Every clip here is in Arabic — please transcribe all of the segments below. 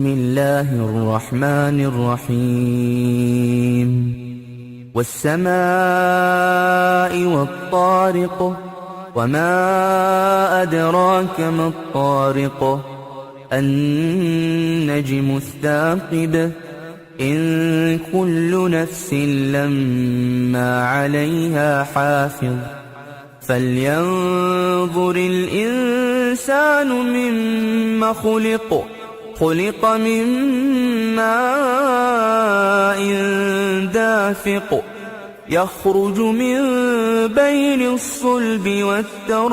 بسم الله الرحمن الرحيم والسماء والطارق وما أدراك ما الطارق النجم الثاقب إن كل نفس لما عليها حافظ فلينظر الإنسان مما خلق من ماء دافق يخرج من بين الصلب والترائب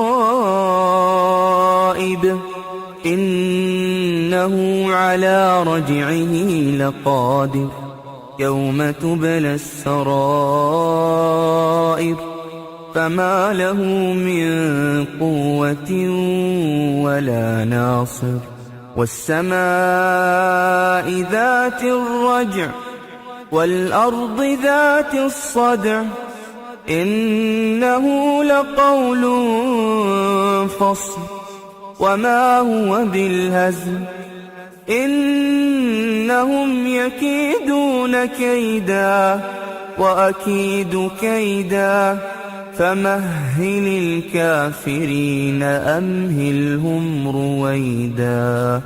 إنه على رجعه لقادر يوم تبلى السرائر فما له من قوة ولا ناصر والسماء ذات الرجع والأرض ذات الصدع إنه لقول فصل وما هو بالهزل إنهم يكيدون كيدا وأكيد كيدا فمهل الكافرين أمهلهم رويدا.